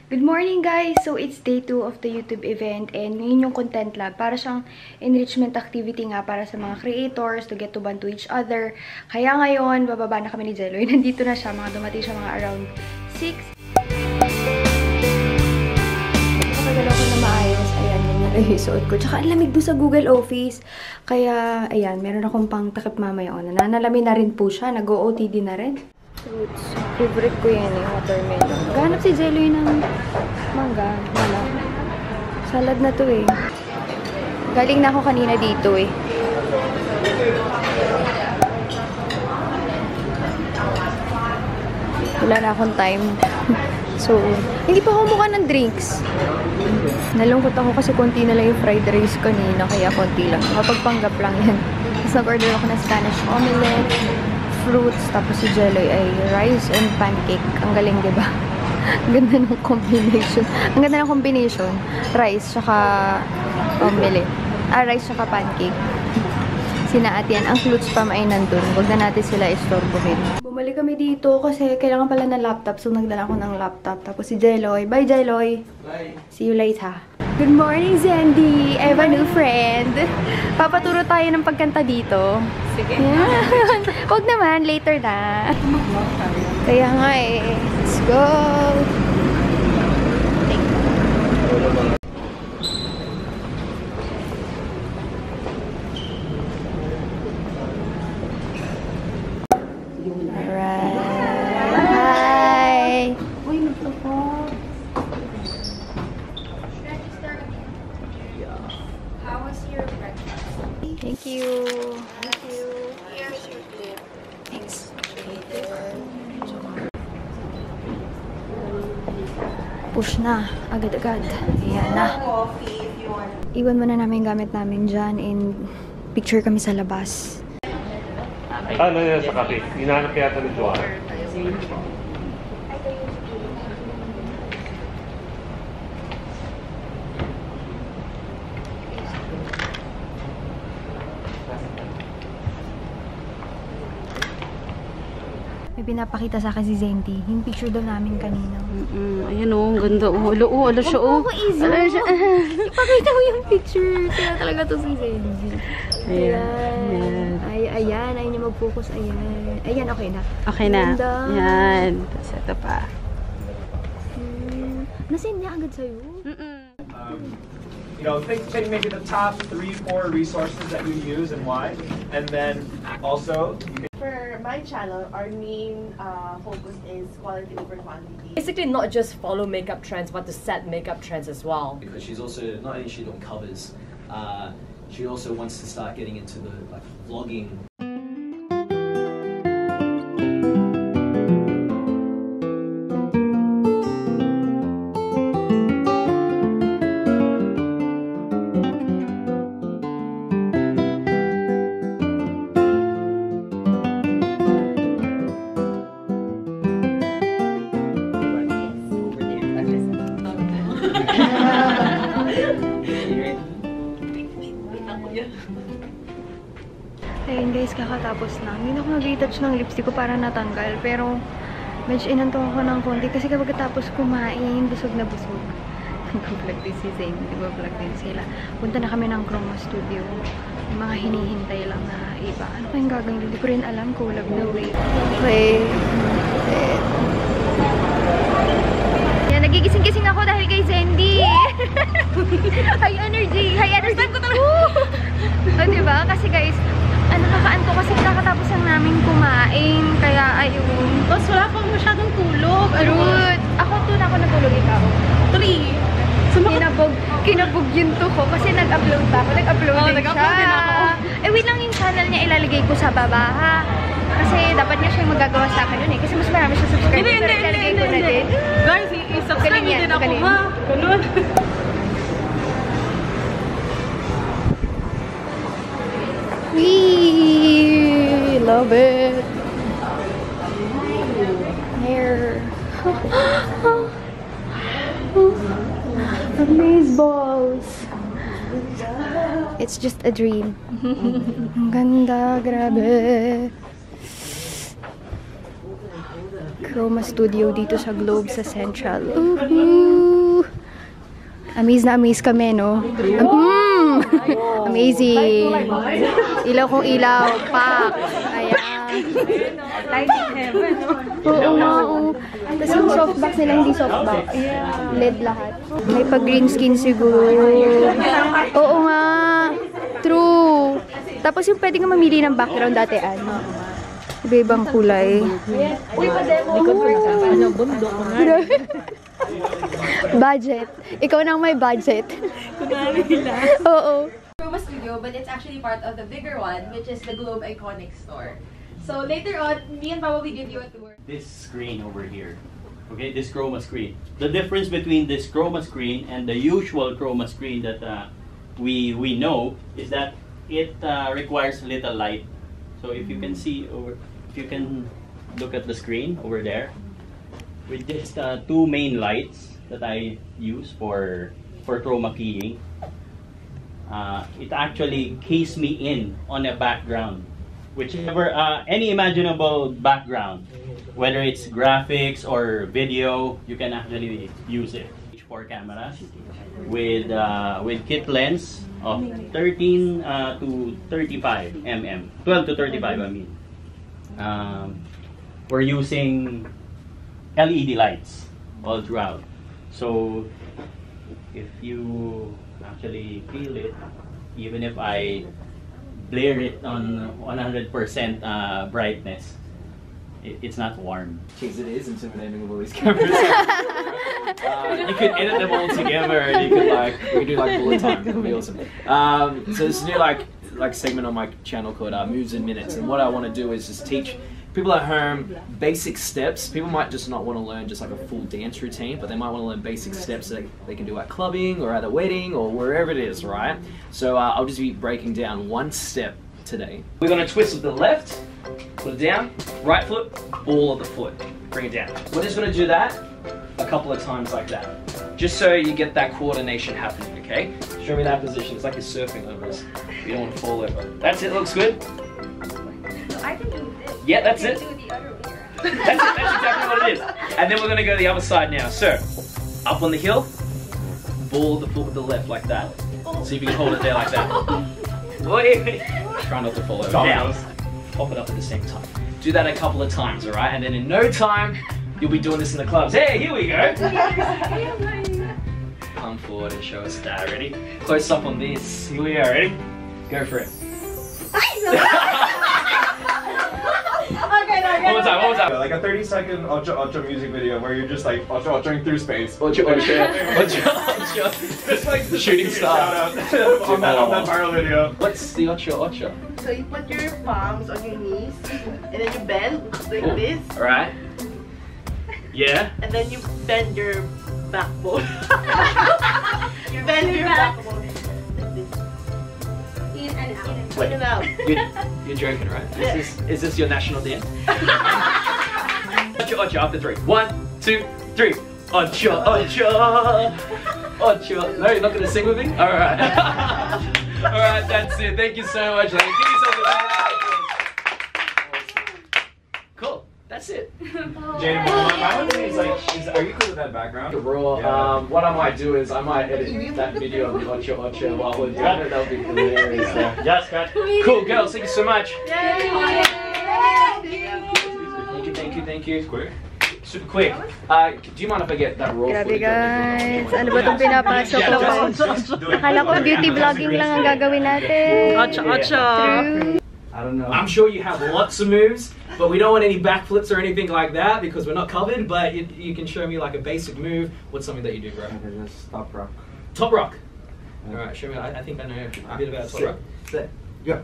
Good morning guys! So it's day 2 of the YouTube event and yun yung content lab. Para siyang enrichment activity nga para sa mga creators to get to bond to each other. Kaya ngayon, bababa na kami ni Jeloy. Nandito na siya, dumating siya mga around 6. Kapagalaw ko na maayos, ayan, yun na yung suot ko. Tsaka ang lamig doon sa Google Office. Kaya, ayan, meron akong pang takip mamaya. Nanalamin na rin po siya, nag-OOTD na rin. Fruits. Favorite ko yan eh, watermelon. Ganap si Jeloy ng mangga. Wala. Salad na to eh. Galing na ako kanina dito eh. Wala na akong time. So, hindi pa ako mukha ng drinks. Nalungkot ako kasi konti na lang yung fried rice kanina, kaya konti lang. Mapagpanggap lang yan. Tapos nag-order ako ng Spanish omelette, fruits, tapos si Jeloy ay rice and pancake. Ang galing, diba? Ang ganda ng combination. Ang ganda ng combination. Rice, tsaka omelette. Rice, tsaka pancake. Sinaat yan. Ang fruits pa ay nandun. Huwag na natin sila istorbohin. Bumalik kami dito kasi kailangan pala ng laptop. So, nagdala ako ng laptop. Tapos si Jeloy. Bye, Jeloy! Bye! See you later. Good morning, Zendy! I have a new friend. Papaturo tayo ng pagkanta dito. Sige. Yeah. Huwag naman, later na. Kaya nga eh. Let's go! Alright. Hi! Uy, nagtapos. How was your breakfast? Thank you. Thank you. Here's your clip. Thanks. Push na. Agad-agad. Ayan na. Iwan muna namin yung gamit namin dyan and picture kami sa labas. Ano yan sa kape? Hinahanap kaya ito ni Joanna. May pinapakita sa akin si Zendy. Yung picture daw namin kanina. Ayan o, ang ganda o. Ala siya o. Ipakita mo yung picture. Kaya talaga to si Zendy. Ayan. Ayan. Ayun yung mag-focus. Ayan. Ayan, okay na. Okay na. Ganda. Ayan. Tapos ito pa. Nasend niya agad sa'yo. You know, think maybe the top 3-4 resources that you use and why, and then also you can. For my channel, our main focus is quality over quantity. Basically, not just follow makeup trends, but to set makeup trends as well. Because she's also not only is she doing covers, she also wants to start getting into the vlogging. Ayun guys, kakatapos lang. Hindi ako nag-retouch ng lipstick ko para natanggal. Pero, medyo inanto ako ng konti. Kasi kapag tapos kumain, busog na busog. Nag-vlog din si Zane. Nag-vlog din sila. Punta na kami ng Chroma Studio. Yung mga hinihintay lang na iba. Ano kayong gagawin? Hindi ko rin alam. Collab na way. Okay. Yan, nagigising-gising ako dahil kay Zendy. High energy. High energy. Ko talaga. O, diba? Kasi guys, nakakaanto kasi kakatapos lang namin kumain. Kaya, ayun. Tapos wala pang masyadong tulog. Rude. Ako doon ako natulog, ikaw. Tuloy. Kinabog yun to ko kasi nag-upload pa ako. Nag-upload din siya. Eh, wait lang yung channel niya. Ilalagay ko sa baba, ha? Kasi dapat niya siya yung magagawa sa akin yun eh. Kasi mas marami siya subscribers. Pero ilalagay ko na din. Guys, i-subscribe din ako, ha? Ganun. We love it. Hair. Amazeballs. It's just a dream. Ang ganda, grabe. Chroma Studio dito sa Globe sa Central. Amaze na amaze kami, no? Amazing! Ilaw kong ilaw. Pak! Ayan. Light in heaven, no? Oo nga, oo. Tapos yung softbox nila, hindi softbox. LED lahat. May pag-green skin siguro. Oo nga. True. Tapos yung pwede nga mamili ng background dati, ano. Iba-ibang kulay. Uy, pa-demo. Ano, bundok ko nga. Budget. Ikaw nang may budget. Oo. Chroma Studio, but it's actually part of the bigger one, which is the Globe Iconic Store. So later on, me and Papa will give you a tour. This screen over here, okay, this chroma screen. The difference between this chroma screen and the usual chroma screen that we know is that it requires little light. So if you can see over, if you can look at the screen over there, with just two main lights that I use for chroma keying, it actually keys me in on a background, whichever any imaginable background, whether it's graphics or video, you can actually use it. H4 cameras with kit lens of 13 to 35 mm, 12 to 35 I mean. We're using LED lights all throughout. So if you actually feel it, even if I blare it on 100% brightness, it's not warm. Jeez, it is intimidating with all these cameras. You could edit them all together, and you could we could do bullet time. That'd be awesome. So this new segment on my channel called Moves in Minutes, and what I want to do is just teach people at home basic steps. People might just not want to learn just like a full dance routine, but they might want to learn basic steps that they can do at clubbing or at a wedding or wherever it is, right? So I'll just be breaking down one step today. We're going to twist with the left, put it down, right foot, ball of the foot, bring it down. We're just going to do that a couple of times like that, just so you get that coordination happening, okay? Show me that position. It's like you're surfing over us. You don't want to fall over. That's it, looks good? So I can do this. Yeah, that's it. Do the other way. That's it, that's exactly what it is. And then we're going to go the other side now. So, up on the hill, ball the foot with the left like that. See if you can hold it there like that. Wait. Try not to fall over. Now, pop it up at the same time. Do that a couple of times, alright? And then in no time, you'll be doing this in the clubs. Hey, here we go. Come forward and show us that. Ready? Close up on this. Here we are. Ready? Go for it. One more time. Like a 30-second Ultra music video where you're just like Ultraing through space. Ultra. Just like the Shooting star. on that viral video. What's the Ultra? So you put your palms on your knees, and then you bend like this, Alright. Yeah. and then you bend your backbone. You bend your backbone. In and out. Wait. In and out. You're joking, right? Is this your national dance? Ultra after 3. 1, 2, 3. Ultra. No, you're not gonna sing with me? Alright. Alright, that's it. Thank you so much. Give yourself a round of applause. Cool. That's it. Jane, my one thing is are you cool with that background? Raw. Yeah. What I might do is I might edit that video of the Ultra while we're doing it. That'll be hilarious. Yes, cut. Cool, girls. Thank you so much. Thank you. Quick. Super quick. Do you mind if I get that raw Grabe footage? guys, ano ba itong pinapasok ko? Akala ko beauty vlogging lang ang gagawin natin. True. I don't know. I'm sure you have lots of moves, but we don't want any backflips or anything like that because we're not covered, but you can show me like a basic move. What's something that you do, bro? Just top rock. Top rock. Alright, show me. I think I know a bit about top rock. Sit. Go.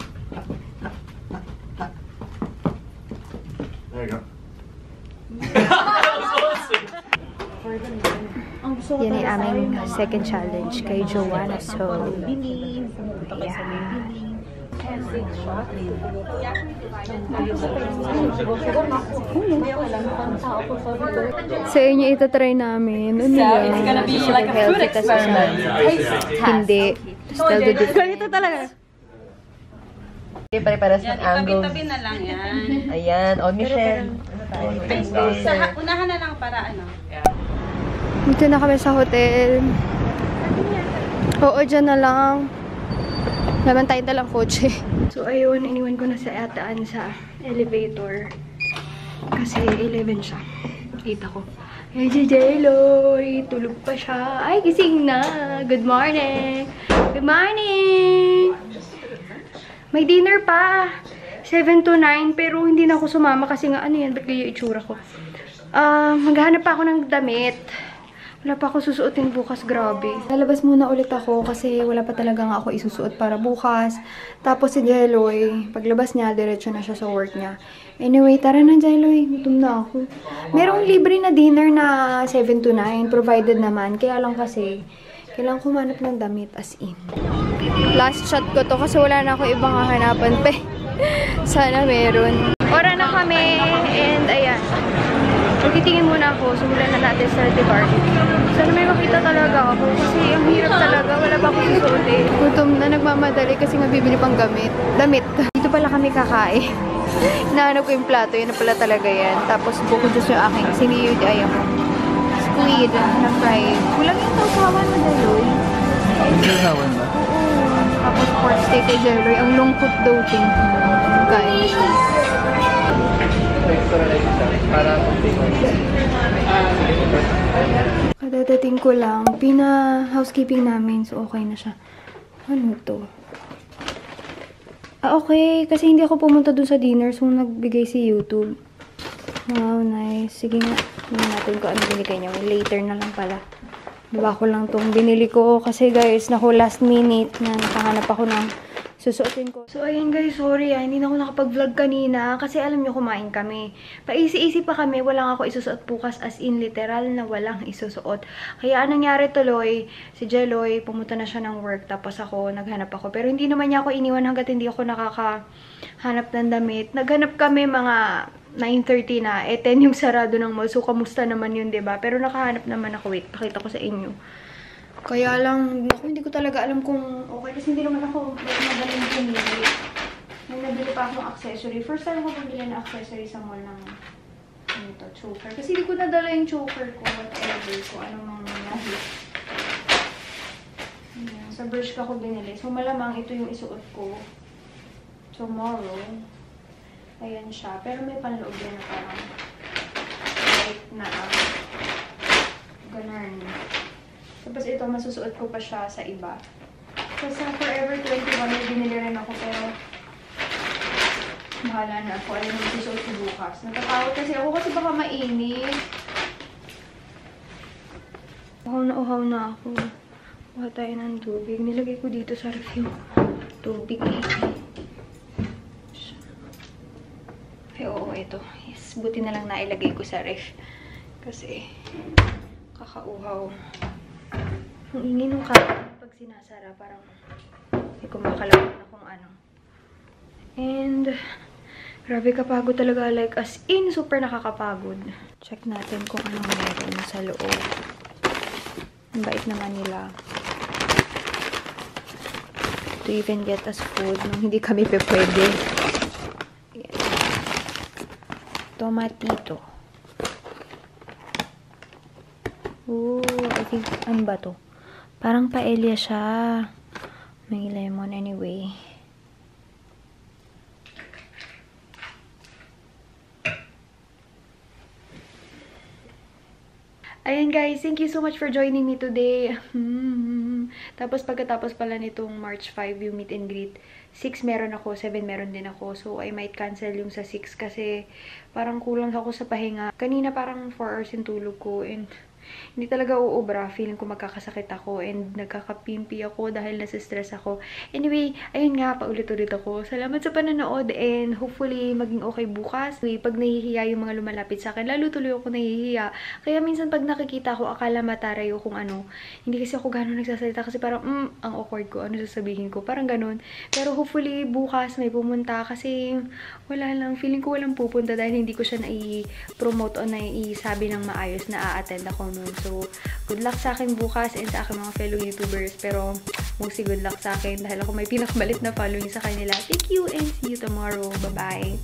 There you go. That was awesome. Yan ay aming second challenge kay Joanna. So, yeah. Sa inyo itatry namin. Ano yan? It's gonna be like a food experiment. Hindi. Still do this. Ganito talaga. Pare-pares ng Yan, angles. itabi-tabi na lang yan. Ayan. O, Michelle. Unahan na lang para ano. Dito na kami sa hotel. Oo, dyan na lang. Laban tayo dalang kotse. So, ayun, iniwan ko na sa ataan sa elevator. Kasi 11 siya. 8 ako. Ay, si Jeloy! Tulog pa siya. Ay, gising na! Good morning! Good morning! May dinner pa! 7 to 9, pero hindi na ako sumama kasi nga, ano yan, ba't kaya itsura ko? Maghanap pa ako ng damit. Wala pa ako susuotin bukas, grabe. Lalabas muna ulit ako kasi wala pa talaga nga ako isusuot para bukas. Tapos si Jeloy, paglabas niya, diretso na siya sa work niya. Anyway, tara na Jeloy, gutom na ako. Merong libre na dinner na 7 to 9, provided naman. Kaya lang kasi, kailangan kumanap ng damit as in. Last shot ko to kasi wala na ako ibang hahanapan pa. Sana meron. Ora na kami, and ayan. Magtitingin muna ako, simulan na natin sa Bar. Sana may makita talaga ako kasi ang hirap talaga, wala pa akong susuot eh. Gutom na, nagmamadali kasi nga bibili pang damit. Dito pala kami kakain. Hinahanap ko yung plato, yun na pala talaga yan. Tapos bukod sa yung aking siniyod ay ako. Squid na fried. Kulang yung tawsawan mo, Jeloy. Tawsawan ba? Oo. Tapos pork steak kay Jeloy. Ang lungkot daw ting. Kain na siya. Kadadating ko lang, housekeeping namin, so okay na siya. Ano to? Okay, kasi hindi ako pumunta dun sa dinner, so nagbigay si YouTube. Wow, nice. Sige nga, tingnan natin kung ano binigay niya. Later na lang pala. Baba ko lang tong binili ko, kasi guys, naku last minute na nakahanap ako ng susuotin ko. So, ayun guys, sorry hindi na ako nakapag-vlog kanina kasi alam nyo, kumain kami. Paisi-isi pa kami, walang ako isusuot bukas as in literal na walang isusuot. Kaya anong nangyari tuloy, si Jeloy, pumunta na siya ng work tapos ako, naghanap ako. Pero hindi naman niya ako iniwan hanggat hindi ako nakakahanap ng damit. Naghanap kami mga 9:30 na, 10 yung sarado ng mall. So, kamusta naman yun, diba? Pero nakahanap naman ako. Wait, pakita ko sa inyo. Kaya lang, hindi ko talaga alam kung okay. Kasi hindi naman ako magaling pumili. May nabili pa akong accessory. First time ako pumili na accessory sa mall ng choker. Kasi hindi ko nadala yung choker ko. Whatever ko. Anong nangyayari. Sa Bershka ko binili. So, malamang ito yung isuot ko tomorrow. Ayan siya. Pero may panloob yan na parang light na ganun. Tapos ito, masusuot ko pa siya sa iba. So, sa Forever 21, may binili rin ako, pero bahala na ako. Alam mo, susuot ko bukas. Natatakot kasi ako kasi baka mainit. Uhaw na ako. Kuha tayo ng tubig. Nilagay ko dito sa ref yung tubig eh. Ay, oo, ito. Yes, buti na lang nailagay ko sa ref. Kasi, kakauhaw. Ang ingay nung kapit pag sinasara, parang may kumakalawin na kung ano. And, grabe kapagod talaga. Like, as in, super nakakapagod. Check natin kung anong meron sa loob. Ang bait naman nila. To even get us food nung hindi kami pwede. Ayan. Tomatito. Ooh, I think, ano ba to? Parang paella siya. May lemon anyway. Ayan guys, thank you so much for joining me today. Tapos pagkatapos pala nitong March 5 yung meet and greet, 6 meron ako, 7 meron din ako. So I might cancel yung sa 6 kasi parang kulang ako sa pahinga. Kanina parang 4 hours yung tulog ko and hindi talaga uubra. Feeling ko magkakasakit ako and nagkakapimpi ako dahil nasa-stress ako. Anyway, ayun nga, paulit-ulit ako. Salamat sa panonood and hopefully maging okay bukas. Pag nahihiya yung mga lumalapit sa akin, lalo tuloy ako nahihiya. Kaya minsan pag nakikita ko, akala matarayo kung ano. Hindi kasi ako gano'n nagsasalita kasi parang, ang awkward ko. Ano sasabihin ko? Parang gano'n. Pero hopefully bukas may pumunta kasi wala lang. Feeling ko walang pupunta dahil hindi ko siya nai-promote o nai-sabi ng maayos na a-attend ako nun. So, good luck sa akin bukas and sa aking mga fellow YouTubers. Pero, mostly good luck sa akin dahil ako may pinakamalit na following sa kanila. Thank you and see you tomorrow. Bye-bye!